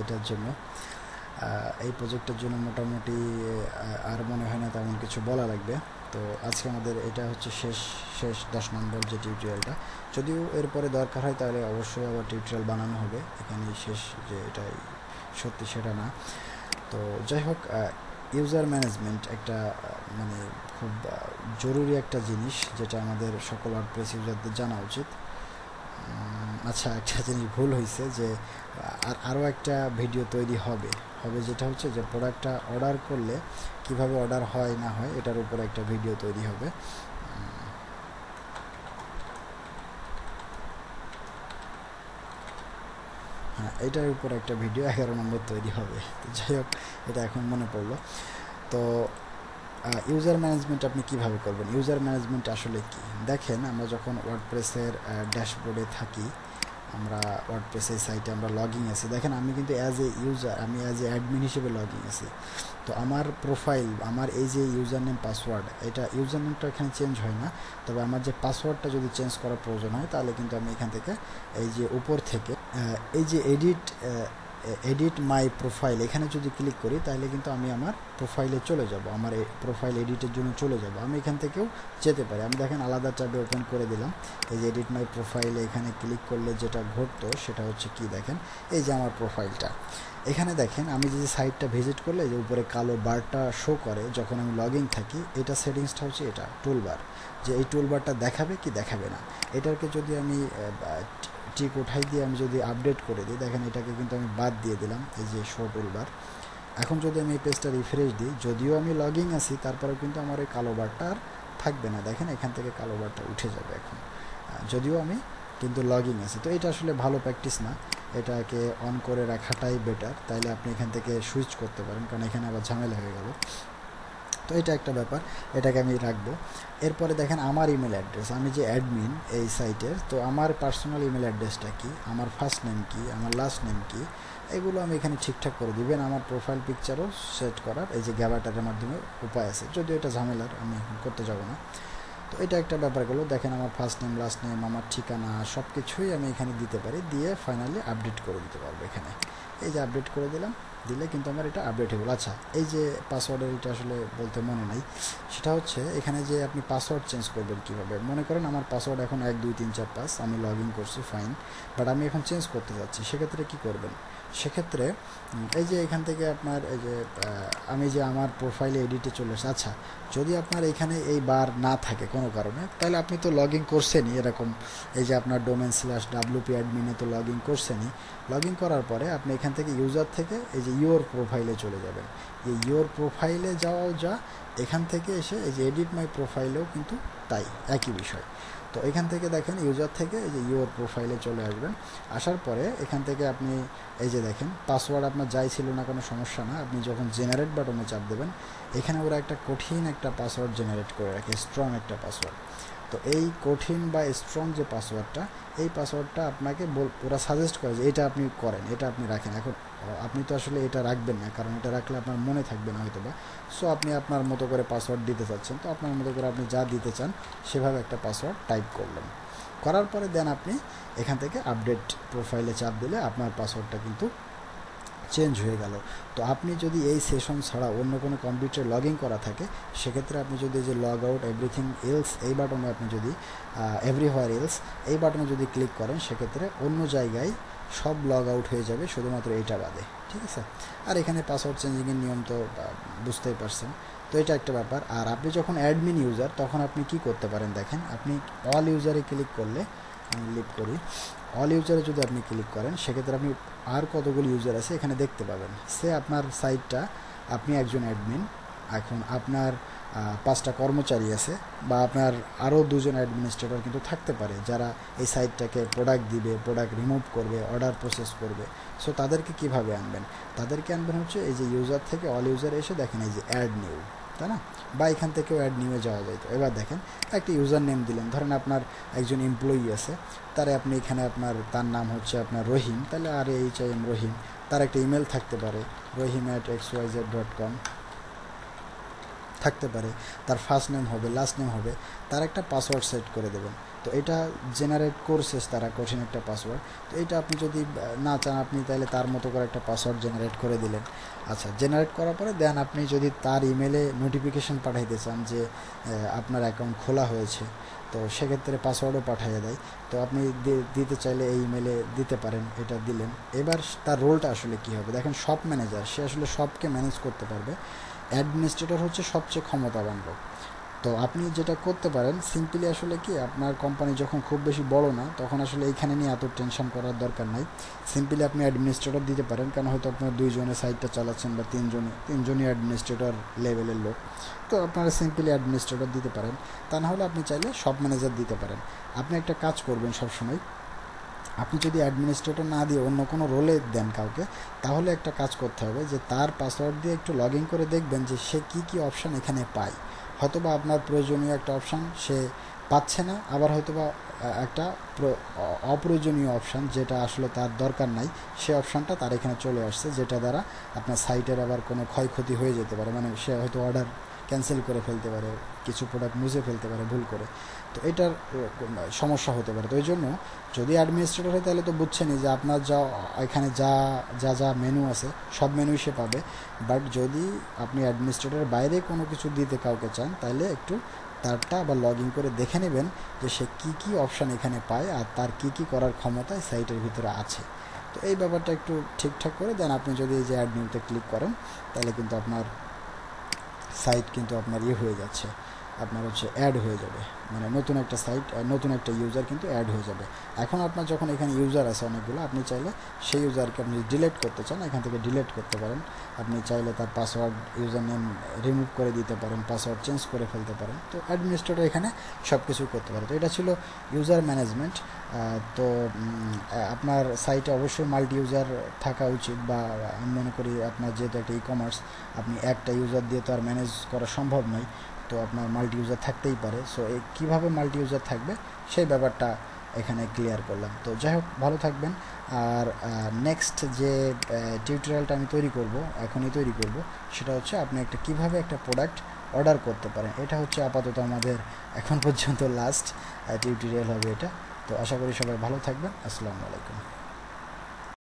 এটার জন্য। এই প্রজেক্টের জন্য মোটামুটি আর মনে হয় না তেমন কিছু বলা লাগবে। তো আজকে আমাদের এটা হচ্ছে শেষ 10 নম্বর যে টিউটোরিয়ালটা। যদিও এরপরে দরকার হয় তাহলে অবশ্যই আবার টিউটোরিয়াল বানানো হবে, এখানেই শেষ যে এটাই সত্যি সেটা না। তো যাই হোক, ইউজার ম্যানেজমেন্ট একটা মানে খুব জরুরি একটা জিনিস, যেটা আমাদের সকল ওয়ার্ডপ্রেস ইউজারদের জানা উচিত। আচ্ছা, একটা জিনিস ভুল হয়েছে যে আরও একটা ভিডিও তৈরি হবে, যেটা হচ্ছে যে প্রোডাক্টটা অর্ডার করলে কিভাবে অর্ডার হয় না হয় এটার উপর একটা ভিডিও তৈরি হবে। হ্যাঁ, এটার উপর একটা ভিডিও 11 নম্বর তৈরি হবে। তো যাই হোক, এটা এখন মনে পড়লো। তো ইউজার ম্যানেজমেন্ট আপনি কিভাবে করবেন? ইউজার ম্যানেজমেন্ট আসলে কি? দেখেন, আমরা যখন ওয়ার্ডপ্রেসের ড্যাশবোর্ডে থাকি, আমরা ওয়ার্ডপ্রেসের সাইটে আমরা লগইন আছি, দেখেন আমি কিন্তু অ্যাজ এ ইউজার, আমি অ্যাজ এ অ্যাডমিন হিসেবে লগইন আছি। তো আমার প্রোফাইল, আমার এই যে ইউজার নেম পাসওয়ার্ড, এটা ইউজার নেমটা এখানে চেঞ্জ হয় না, তবে আমার যে পাসওয়ার্ডটা যদি চেঞ্জ করার প্রয়োজন হয় তাহলে কিন্তু আমি এখান থেকে এই যে উপর থেকে এই যে এডিট মাই প্রোফাইল, এখানে যদি ক্লিক করি তাহলে কিন্তু আমি আমার প্রোফাইলে চলে যাব, আমার প্রোফাইল এডিটের জন্য চলে যাব। আমি এখান থেকেও যেতে পারি। আমি দেখেন আলাদা ট্যাবে ওপেন করে দিলাম, এই যে এডিট মাই প্রোফাইলে এখানে ক্লিক করলে যেটা ঘটতো সেটা হচ্ছে কি, দেখেন এই যে আমার প্রোফাইলটা, এখানে দেখেন আমি যে সাইটটা ভিজিট করলে যে উপরে কালো বারটা শো করে যখন আমি লগ ইন থাকি, এটা সেটিংসটা হচ্ছে এটা টুলবার, যে এই টুলবারটা দেখাবে কি দেখাবে না। এটাকে যদি আমি টিক উঠাই দিয়ে আমি যদি আপডেট করে দিই, দেখেন এটাকে কিন্তু আমি বাদ দিয়ে দিলাম, এই যে শো টুলবার। এখন যদি আমি এই পেজটা রিফ্রেশ দিই, যদিও আমি লগ ইন আছি তারপরেও কিন্তু আমার ওই কালো বারটা আর থাকবে না। দেখেন এখান থেকে কালো বারটা উঠে যাবে এখন, যদিও আমি কিন্তু লগ ইন আছি। তো এটা আসলে ভালো প্র্যাকটিস না, এটাকে অন করে রাখাটাই বেটার, তাইলে আপনি এখান থেকে সুইচ করতে পারেন, কারণ এখানে আবার ঝামেলা হয়ে গেল। তো এটা একটা ব্যাপার, এটাকে আমি রাখবো। এরপরে দেখেন আমার ইমেল অ্যাড্রেস, আমি যে অ্যাডমিন এই সাইটের, তো আমার পার্সোনাল ইমেল অ্যাড্রেসটা কি, আমার ফার্স্ট নেম কি, আমার লাস্ট নেম কি, এগুলো আমি এখানে ঠিকঠাক করে দিবেন। আমার প্রোফাইল পিকচারও সেট করার এই যে গ্যাভাটারের মাধ্যমে উপায় আছে, যদিও এটা ঝামেলার, আমি এখন করতে যাব না। তো এটা একটা ব্যাপারগুলো দেখেন, আমার ফার্স্ট নেম, লাস্ট নেম, আমার ঠিকানা সব কিছুই আমি এখানে দিতে পারি, দিয়ে ফাইনালি আপডেট করে দিতে পারবো। এখানে এই যে আপডেট করে দিলাম, দিলে কিন্তু আমার এটা আপডেট হয়ে গেল। আচ্ছা, এই যে পাসওয়ার্ডের এটা আসলে বলতে মনে নাই, সেটা হচ্ছে এখানে যে আপনি পাসওয়ার্ড চেঞ্জ করবেন কীভাবে। মনে করেন আমার পাসওয়ার্ড এখন 1 2 3 4 5, আমি লগ ইন করছি, ফাইন, বাট আমি এখন চেঞ্জ করতে যাচ্ছি, সেক্ষেত্রে কি করবেন? সেক্ষেত্রে এই যে এখান থেকে আপনার এই যে আমি যে আমার প্রোফাইলে এডিটে চলে আসে। আচ্ছা, যদি আপনার এখানে এই বার না থাকে কোনো কারণে, তাহলে আপনি তো লগ ইন করছেনই, এরকম এই যে আপনার ডোমেন/wp অ্যাডমিনে তো লগ ইন করছেনই। লগ ইন করার পরে আপনি এখান থেকে ইউজার থেকে এই যে ইওর প্রোফাইলে চলে যাবেন। এই ইওর প্রোফাইলে যাওয়াও যা, এখান থেকে এসে এই যে এডিট মাই প্রোফাইলেও কিন্তু তাই, একই বিষয়। তো এখান থেকে দেখেন ইউজার থেকে এই যে ইওর প্রোফাইলে চলে আসবেন। আসার পরে এখান থেকে আপনি এই যে দেখেন পাসওয়ার্ড আপনার যাই ছিল না কোনো সমস্যা না, আপনি যখন জেনারেট বাটনে চাপ দেবেন, এখানে ওরা একটা কঠিন একটা পাসওয়ার্ড জেনারেট করে রাখে, স্ট্রং একটা পাসওয়ার্ড। তো এই কঠিন বা স্ট্রং যে পাসওয়ার্ডটা, এই পাসওয়ার্ডটা আপনাকে ওরা সাজেস্ট করে যে এটা আপনি করেন, এটা আপনি রাখেন। এখন আপনি তো আসলে এটা রাখবেন না, কারণ এটা রাখলে আপনার মনে থাকবে না হয়তো বা। সো আপনি আপনার মতো করে পাসওয়ার্ড দিতে চাচ্ছেন, তো আপনার মতো করে আপনি যা দিতে চান সেভাবে একটা পাসওয়ার্ড টাইপ করলেন। করার পরে দেন আপনি এখান থেকে আপডেট প্রোফাইলে চাপ দিলে আপনার পাসওয়ার্ডটা কিন্তু চেঞ্জ হয়ে গেল। তো আপনি যদি এই সেশন ছাড়া অন্য কোনো কম্পিউটারে লগ ইন করা থাকে, সেক্ষেত্রে আপনি যদি যে লগ আউট এভরিথিং এলস এই বাটনে আপনি যদি এভরিহোয়ার এলস এই বাটনে যদি ক্লিক করেন, সেক্ষেত্রে অন্য জায়গায় সব লগ আউট হয়ে যাবে, শুধুমাত্র এইটা বাদে, ঠিক আছে? আর এখানে পাসওয়ার্ড চেঞ্জিংয়ের নিয়ম তো বুঝতেই পারছেন। তো এটা একটা ব্যাপার। আর আপনি যখন অ্যাডমিন ইউজার, তখন আপনি কি করতে পারেন দেখেন, আপনি অল ইউজারে ক্লিক করলে, আমি লিভ করি, অল ইউজারে যদি আপনি ক্লিক করেন, সেক্ষেত্রে আপনি আর কতগুলো ইউজার আছে এখানে দেখতে পাবেন। সে আপনার সাইটটা, আপনি একজন অ্যাডমিন, এখন আপনার 5টা কর্মচারী আছে, বা আপনার আরও 2জন অ্যাডমিনিস্ট্রেটর কিন্তু থাকতে পারে, যারা এই সাইটটাকে প্রোডাক্ট দিবে, প্রোডাক্ট রিমুভ করবে, অর্ডার প্রসেস করবে। সো তাদেরকে কিভাবে আনবেন? তাদেরকে আনবেন হচ্ছে এই যে ইউজার থেকে অল ইউজারে এসে দেখেন এই যে অ্যাড নিউ, তাই না? বা এখান থেকেও অ্যাড নিউয়ে যাওয়া যায়। তো এবার দেখেন একটা ইউজার নেম দিলেন, ধরেন আপনার একজন এমপ্লয়ি আছে, তারে আপনি এখানে তার নাম হচ্ছে আপনার রহিম, তাহলে RHIM রহিম। তার একটা ইমেল থাকতে পারে, rahim@xyz.com, থাকতে পারে, তার ফার্স্ট নেম হবে, লাস্ট নেম হবে, তার একটা পাসওয়ার্ড সেট করে দেবেন। তো এটা জেনারেট করছে তারা কঠিন একটা পাসওয়ার্ড। তো এটা আপনি যদি না চান, আপনি তাহলে তার মতো করে একটা পাসওয়ার্ড জেনারেট করে দিলেন। আচ্ছা, জেনারেট করার পরে দেন আপনি যদি তার ইমেলে নোটিফিকেশান পাঠাইতে চান যে আপনার অ্যাকাউন্ট খোলা হয়েছে, তো সেক্ষেত্রে পাসওয়ার্ডও পাঠিয়ে দেয়। তো আপনি দিতে চাইলে এই ইমেলে দিতে পারেন, এটা দিলেন। এবার তার রোলটা আসলে কী হবে দেখেন, শপ ম্যানেজার, সে আসলে শপকে ম্যানেজ করতে পারবে। অ্যাডমিনিস্ট্রেটর হচ্ছে সবচেয়ে ক্ষমতাবান লোক। তো আপনি যেটা করতে পারেন সিম্পলি আসলে কি, আপনার কোম্পানি যখন খুব বেশি বড় না, তখন আসলে এইখানে নিয়ে এত টেনশন করার দরকার নাই। সিম্পলি আপনি অ্যাডমিনিস্ট্রেটর দিতে পারেন, কারণ হয়তো আপনার দুইজনে সাইটটা চালাচ্ছেন বা তিনজনই অ্যাডমিনিস্ট্রেটর লেভেলের লোক। তো আপনারা সিম্পলি অ্যাডমিনিস্ট্রেটর দিতে পারেন। তা না হলে আপনি চাইলে শপ ম্যানেজার দিতে পারেন। আপনি একটা কাজ করবেন সবসময়, আপনি যদি অ্যাডমিনিস্ট্রেটর না দিয়ে অন্য কোনো রোলে দেন কাউকে, তাহলে একটা কাজ করতে হবে যে তার পাসওয়ার্ড দিয়ে একটু লগ ইন করে দেখবেন যে সে কী কী অপশান এখানে পায়। হয়তোবা আপনার প্রয়োজনীয় একটা অপশান সে পাচ্ছে না, আবার হয়তোবা একটা অপ্রয়োজনীয় অপশান যেটা আসলে তার দরকার নাই, সে অপশানটা তার এখানে চলে আসছে, যেটা দ্বারা আপনার সাইটের আবার কোনো ক্ষয়ক্ষতি হয়ে যেতে পারে। মানে সে হয়তো অর্ডার ক্যান্সেল করে ফেলতে পারে, কিছু প্রোডাক্ট মুছে ফেলতে পারে ভুল করে। তো এটার সমস্যা হতে পারে। তো এই জন্য যদি অ্যাডমিনিস্ট্রেটর হয় তাহলে তো বুঝছেনই যে আপনার যা এখানে যা যা যা মেনু আছে সব মেনুই সে পাবে। বাট যদি আপনি অ্যাডমিনিস্ট্রেটরের বাইরে কোনো কিছু দিতে কাউকে চান, তাহলে একটু তারটা আবার লগ ইন করে দেখে নেবেন যে সে কী কী অপশান এখানে পায় আর তার কী কী করার ক্ষমতা সাইটের ভিতরে আছে। তো এই ব্যাপারটা একটু ঠিকঠাক করে দেন। আপনি যদি এই যে অ্যাড নিউতে ক্লিক করেন, তাহলে কিন্তু আপনার সাইট কিন্তু আপনার হয়ে যাচ্ছে, আপনার হচ্ছে অ্যাড হয়ে যাবে, মানে নতুন একটা সাইট, নতুন একটা ইউজার কিন্তু অ্যাড হয়ে যাবে। এখন আপনার যখন এখানে ইউজার আছে অনেকগুলো, আপনি চাইলে সেই ইউজারকে আপনি ডিলিট করতে চান, এখান থেকে ডিলিট করতে পারেন। আপনি চাইলে তার পাসওয়ার্ড, ইউজার নেম রিমুভ করে দিতে পারেন, পাসওয়ার্ড চেঞ্জ করে ফেলতে পারেন। তো অ্যাডমিনিস্ট্রেটর এখানে সব কিছু করতে পারে। তো এটা ছিল ইউজার ম্যানেজমেন্ট। তো আপনার সাইটে অবশ্যই মাল্টি ইউজার থাকা উচিত, বা আমি মনে করি আপনার যেহেতু একটা ই কমার্স, আপনি একটা ইউজার দিয়ে তো আর ম্যানেজ করা সম্ভব নয়, তো আপনার মাল্টি ইউজার থাকতেই পারে। সো এই কীভাবে মাল্টি ইউজার থাকবে সেই ব্যাপারটা এখানে ক্লিয়ার করলাম। তো যাই হোক, ভালো থাকবেন। আর নেক্সট যে টিউটোরিয়ালটা আমি এখনই তৈরি করব, সেটা হচ্ছে আপনি কীভাবে একটা প্রোডাক্ট অর্ডার করতে পারেন। এটা হচ্ছে আপাতত আমাদের এখন পর্যন্ত লাস্ট টিউটোরিয়াল হবে এটা। তো আশা করি সবাই ভালো থাকবেন। আসসালামু আলাইকুম।